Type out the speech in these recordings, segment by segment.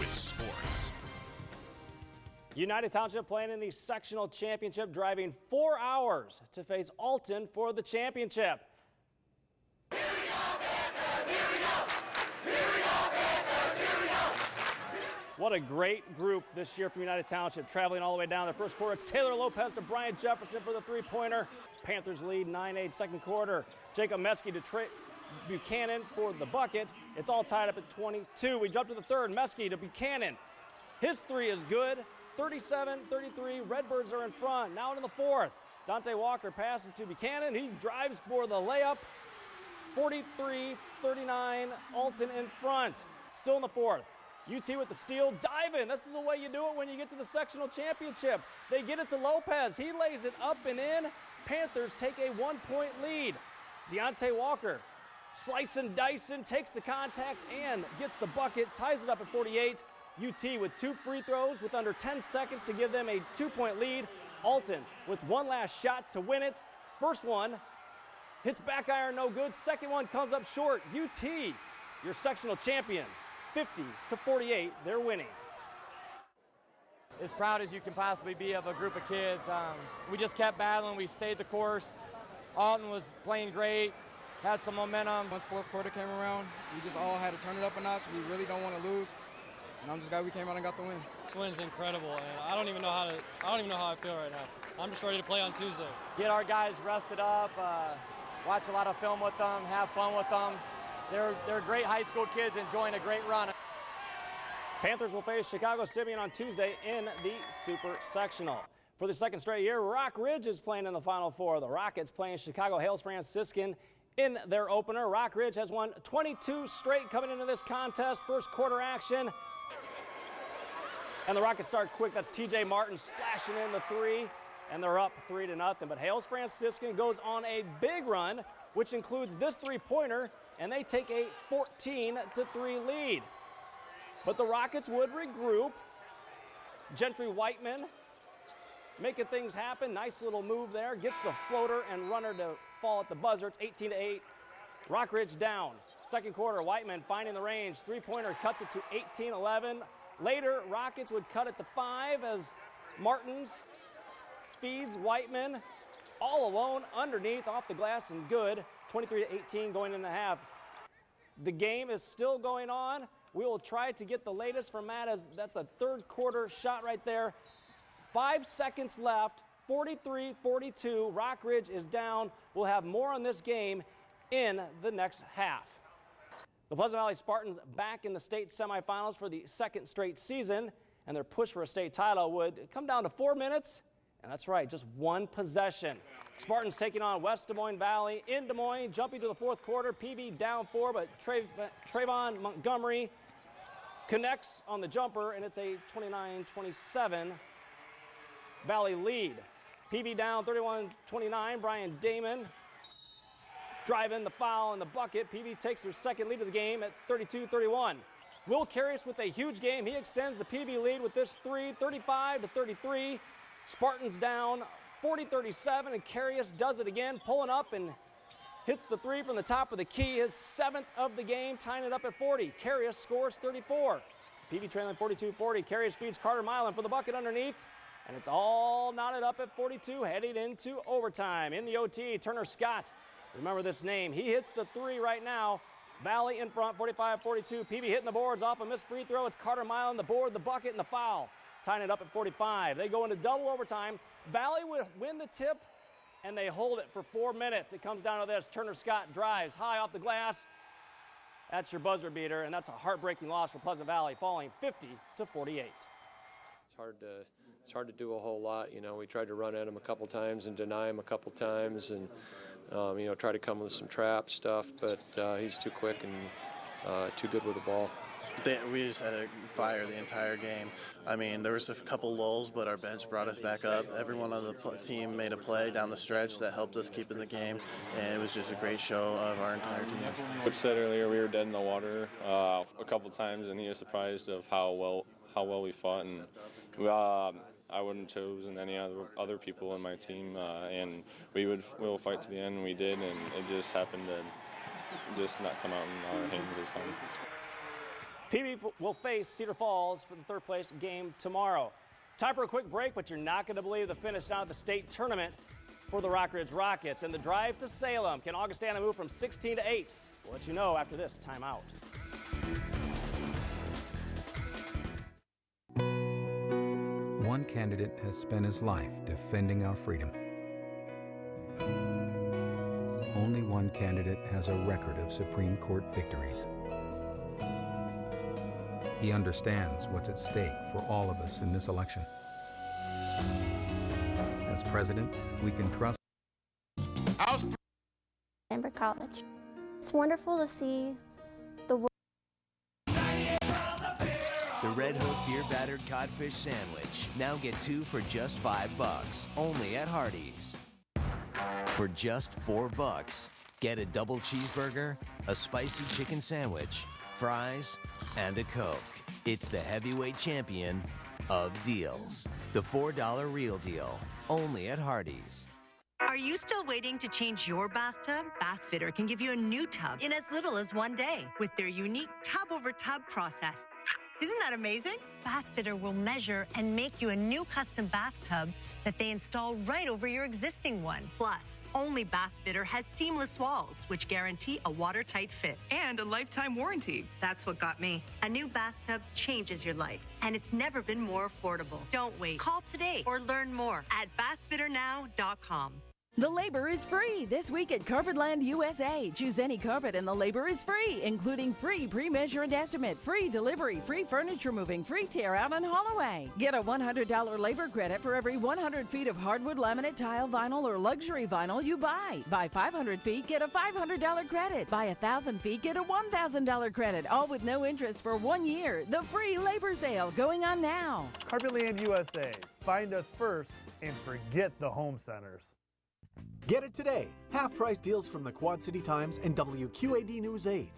with sports. United Township playing in the sectional championship, driving 4 hours to face Alton for the championship. Here we go, Panthers! Here we go! Here we go, Panthers! Here we go! What a great group this year from United Township, traveling all the way down the first quarter. It's Taylor Lopez to Brian Jefferson for the three-pointer. Panthers lead 9-8 second quarter. Jacob Meskey to Trey Buchanan for the bucket. It's all tied up at 22. We jump to the third. Meskey to Buchanan. His three is good. 37-33. Redbirds are in front. Now into the fourth. Dante Walker passes to Buchanan. He drives for the layup. 43-39. Alton in front. Still in the fourth. UT with the steal. Dive in. This is the way you do it when you get to the sectional championship. They get it to Lopez. He lays it up and in. Panthers take a 1-point lead. Deontay Walker, slice and dicing, takes the contact and gets the bucket, ties it up at 48. UT with 2 free throws with under 10 seconds to give them a 2-point lead. Alton with one last shot to win it. First one hits back iron, no good. Second one comes up short. UT, your sectional champions, 50-48, they're winning. As proud as you can possibly be of a group of kids. We just kept battling. We stayed the course. Alton was playing great, had some momentum. Once fourth quarter came around, we just all had to turn it up a notch. We really don't want to lose, and I'm just glad we came out and got the win. This win's incredible, and I don't even know how I feel right now. I'm just ready to play on Tuesday. Get our guys rested up, watch a lot of film with them, have fun with them. They're great high school kids enjoying a great run. Panthers will face Chicago Simeon on Tuesday in the Super Sectional. For the second straight year, Rock Ridge is playing in the Final Four. The Rockets playing Chicago Hales Franciscan in their opener. Rock Ridge has won 22 straight coming into this contest. First quarter action. And the Rockets start quick. That's TJ Martin splashing in the three. And they're up 3-0. But Hales Franciscan goes on a big run, which includes this three-pointer. And they take a 14-3 lead. But the Rockets would regroup. Gentry Whiteman making things happen. Nice little move there. Gets the floater and runner to fall at the buzzer. It's 18-8. Rock Ridge down. Second quarter, Whiteman finding the range. Three-pointer cuts it to 18-11. Later, Rockets would cut it to 5 as Martins feeds Whiteman all alone underneath off the glass and good. 23-18 going into half. The game is still going on. We will try to get the latest from Matt as that's a third quarter shot right there. 5 seconds left, 43-42. Rock Ridge is down. We'll have more on this game in the next half. The Pleasant Valley Spartans back in the state semifinals for the second straight season, and their push for a state title would come down to 4 minutes, and that's right, just one possession. Spartans taking on West Des Moines Valley in Des Moines, jumping to the fourth quarter. PV down 4, but Trayvon Montgomery connects on the jumper, and it's a 29-27 Valley lead. PV down 31-29. Brian Damon driving the foul and the bucket. PV takes their second lead of the game at 32-31. Will Carius with a huge game. He extends the PV lead with this three, 35-33. Spartans down 40-37, and Carius does it again, pulling up and hits the three from the top of the key, his 7th of the game, tying it up at 40. Carius scores 34. PV trailing 42-40. Carius feeds Carter Milan for the bucket underneath, and it's all knotted up at 42, heading into overtime. In the OT, Turner Scott, remember this name. He hits the three right now. Valley in front, 45-42. PV hitting the boards off a missed free throw. It's Carter Milan, the board, the bucket, and the foul. Tying it up at 45. They go into double overtime. Valley would win the tip, and they hold it for 4 minutes. It comes down to this. Turner Scott drives high off the glass. That's your buzzer beater, and that's a heartbreaking loss for Pleasant Valley, falling 50-48. It's hard to do a whole lot. You know, we tried to run at him a couple times and deny him a couple times, and try to come with some trap stuff, but he's too quick and too good with the ball. We just had to fire the entire game. I mean, there was a couple lulls, but our bench brought us back up. Everyone on the team made a play down the stretch that helped us keep in the game, and it was just a great show of our entire team. Coach said earlier we were dead in the water a couple times, and he was surprised of how well we fought, and I wouldn't have chosen any other people in my team, and we'll fight to the end, and we did, and it just happened to just not come out in our hands this time. PB will face Cedar Falls for the third place game tomorrow. Time for a quick break, but you're not going to believe the finish now at the state tournament for the Rock Ridge Rockets. And the drive to Salem. Can Augustana move from 16 to 8? We'll let you know after this timeout. One candidate has spent his life defending our freedom. Only one candidate has a record of Supreme Court victories. He understands what's at stake for all of us in this election. As president, we can trust. Amber College. It's wonderful to see the world. The Red Hook Beer Battered Codfish Sandwich. Now get 2 for just $5, only at Hardee's. For just $4, get a double cheeseburger, a spicy chicken sandwich, fries, and a Coke. It's the heavyweight champion of deals. The $4 Real Deal, only at Hardee's. Are you still waiting to change your bathtub? Bathfitter can give you a new tub in as little as 1 day with their unique tub-over-tub process. Isn't that amazing? Bathfitter will measure and make you a new custom bathtub that they install right over your existing one. Plus, only Bathfitter has seamless walls, which guarantee a watertight fit. And a lifetime warranty. That's what got me. A new bathtub changes your life, and it's never been more affordable. Don't wait. Call today or learn more at bathfitternow.com. The labor is free this week at Carpetland USA. Choose any carpet and the labor is free, including free pre-measurement estimate, free delivery, free furniture moving, free tear out and haul away. Get a $100 labor credit for every 100 feet of hardwood, laminate, tile, vinyl, or luxury vinyl you buy. Buy 500 feet, get a $500 credit. Buy 1,000 feet, get a $1,000 credit, all with no interest for 1 year. The free labor sale going on now. Carpetland USA. Find us first and forget the home centers. Get it today. Half-price deals from the Quad City Times and WQAD News 8.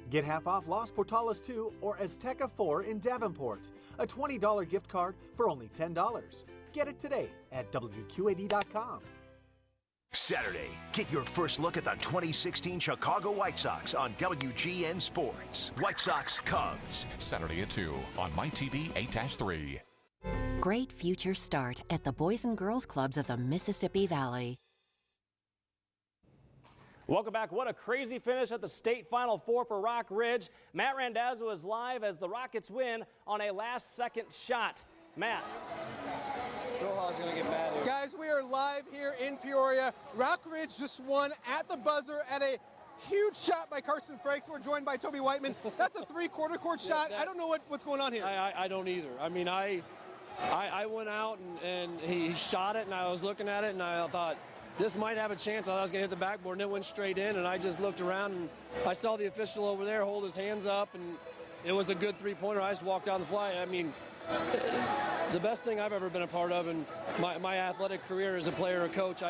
Get half off Las Portales 2 or Azteca 4 in Davenport. A $20 gift card for only $10. Get it today at WQAD.com. Saturday, get your first look at the 2016 Chicago White Sox on WGN Sports. White Sox Cubs. Saturday at 2 on MyTV 8-3. Great future start at the Boys and Girls Clubs of the Mississippi Valley. Welcome back. What a crazy finish at the state Final Four for Rock Ridge. Matt Randazzo is live as the Rockets win on a last-second shot. Matt. Is going to get mad here. Guys, we are live here in Peoria. Rock Ridge just won at the buzzer at a huge shot by Carson Frakes. We're joined by Toby Whiteman. That's a three-quarter court shot. I don't know what's going on here. I don't either. I mean, I went out and he shot it, and I was looking at it, and I thought, this might have a chance. I thought I was going to hit the backboard, and it went straight in, and I just looked around, and I saw the official over there hold his hands up, and it was a good three-pointer. I just walked down the fly. I mean, the best thing I've ever been a part of in my athletic career as a player or coach,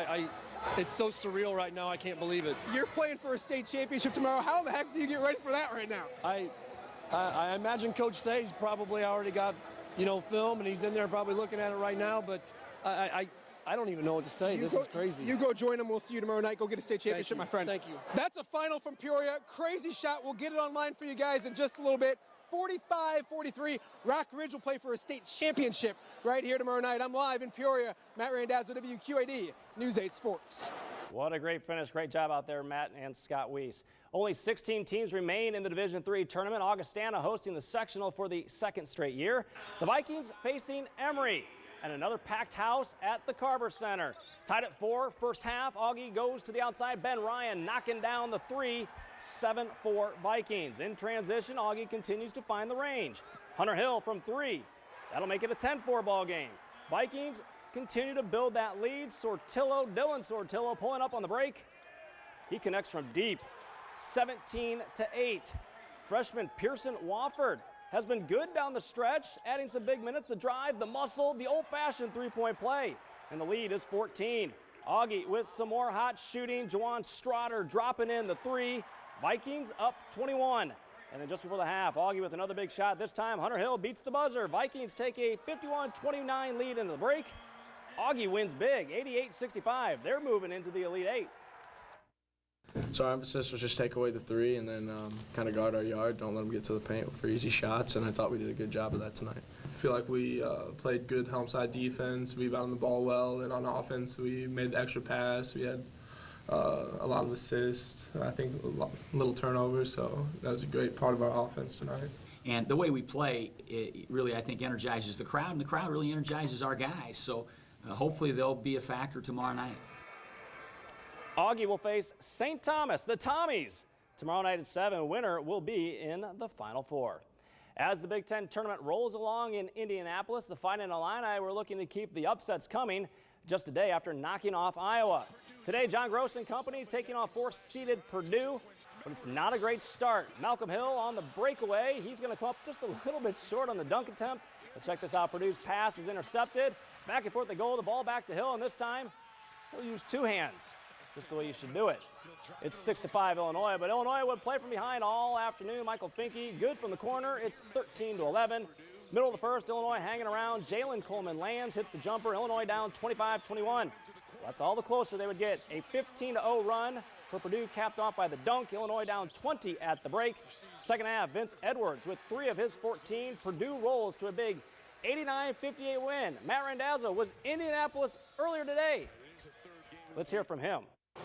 it's so surreal right now, I can't believe it. You're playing for a state championship tomorrow. How the heck do you get ready for that right now? I imagine Coach Say's probably already got, film, and he's in there probably looking at it right now, but I don't even know what to say. This is crazy. You go join them. We'll see you tomorrow night. Go get a state championship, my friend. Thank you. That's a final from Peoria. Crazy shot. We'll get it online for you guys in just a little bit. 45-43. Rock Ridge will play for a state championship right here tomorrow night. I'm live in Peoria. Matt Randazzo, WQAD News 8 Sports. What a great finish. Great job out there, Matt and Scott Weiss. Only 16 teams remain in the Division III tournament. Augustana hosting the sectional for the second straight year. The Vikings facing Emory. And another packed house at the Carver Center. Tied at 4, first half. Augie goes to the outside. Ben Ryan knocking down the 3, 7-4 Vikings. In transition, Augie continues to find the range. Hunter Hill from 3. That'll make it a 10-4 ball game. Vikings continue to build that lead. Dylan Sortillo pulling up on the break. He connects from deep. 17-8. Freshman Pearson Wofford has been good down the stretch, adding some big minutes, the drive, the muscle, the old-fashioned three-point play. And the lead is 14. Augie with some more hot shooting. Juwan Strotter dropping in the 3. Vikings up 21. And then just before the half, Augie with another big shot. This time, Hunter Hill beats the buzzer. Vikings take a 51-29 lead into the break. Augie wins big, 88-65. They're moving into the Elite 8. So our emphasis was just take away the three and then kind of guard our yard, don't let them get to the paint for easy shots, and I thought we did a good job of that tonight. I feel like we played good helm side defense, we rebounded the ball well, and on offense we made the extra pass, we had a lot of assists, I think little turnovers, so that was a great part of our offense tonight. And the way we play, it really, I think, energizes the crowd, and the crowd really energizes our guys. So hopefully they'll be a factor tomorrow night. Augie will face St. Thomas, the Tommies. Tomorrow night at 7, winner will be in the Final Four. As the Big Ten tournament rolls along in Indianapolis, the Fighting Illini were looking to keep the upsets coming just a day after knocking off Iowa. Today, John Gross and company taking on 4th-seeded Purdue, but it's not a great start. Malcolm Hill on the breakaway. He's going to come up just a little bit short on the dunk attempt. But check this out. Purdue's pass is intercepted. Back and forth they go. The ball back to Hill, and this time he'll use 2 hands. Just the way you should do it. It's 6-5 Illinois, but Illinois would play from behind all afternoon. Michael Finke, good from the corner. It's 13-11. Middle of the first, Illinois hanging around. Jalen Coleman lands, hits the jumper. Illinois down 25-21. That's all the closer they would get. A 15-0 run for Purdue, capped off by the dunk. Illinois down 20 at the break. Second half, Vince Edwards with 3 of his 14. Purdue rolls to a big 89-58 win. Matt Randazzo was in Indianapolis earlier today. Let's hear from him.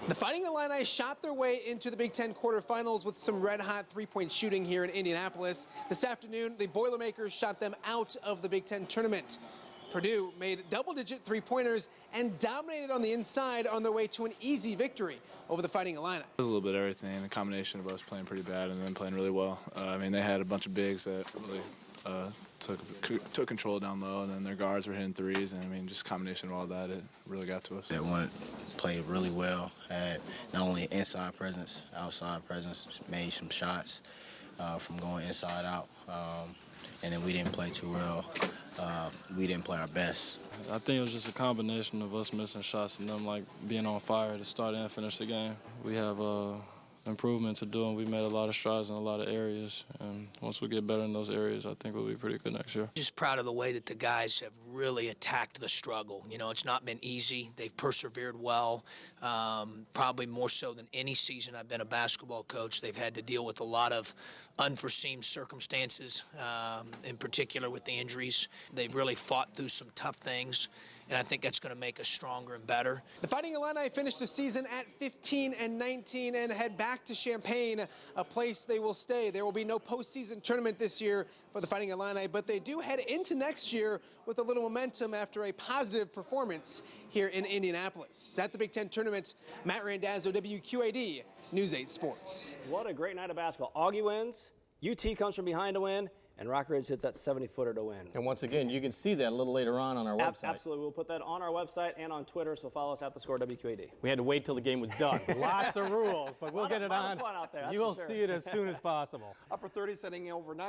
The Fighting Illini shot their way into the Big Ten quarterfinals with some red-hot three-point shooting here in Indianapolis. This afternoon, the Boilermakers shot them out of the Big Ten tournament. Purdue made double-digit three-pointers and dominated on the inside on their way to an easy victory over the Fighting Illini. It was a little bit of everything, a combination of us playing pretty bad and then playing really well. I mean, they had a bunch of bigs that really took control down low, and then their guards were hitting threes, and I mean, just a combination of all that, it really got to us. They wanted to play really well, had not only inside presence, outside presence, made some shots from going inside out, and then we didn't play too well. We didn't play our best. I think it was just a combination of us missing shots and them like being on fire to start and finish the game. We have improvement to do, and we made a lot of strides in a lot of areas. And once we get better in those areas, I think we'll be pretty good next year. Just proud of the way that the guys have really attacked the struggle. You know, it's not been easy. They've persevered well, probably more so than any season I've been a basketball coach. They've had to deal with a lot of unforeseen circumstances, in particular with the injuries. They've really fought through some tough things, and I think that's going to make us stronger and better. The Fighting Illini finished the season at 15-19 and head back to Champaign, a place they will stay. There will be no postseason tournament this year for the Fighting Illini, but they do head into next year with a little momentum after a positive performance here in Indianapolis. At the Big Ten tournament, Matt Randazzo, WQAD, News 8 Sports. What a great night of basketball. Augie wins, UT comes from behind to win, and Rockridge hits that 70-footer to win. And once again, you can see that a little later on our website. Absolutely. We'll put that on our website and on Twitter, so follow us at the Score WQAD. We had to wait till the game was done. Lots of rules, but we'll get it on. Fun out there, You will see it as soon as possible. Upper 30s heading overnight.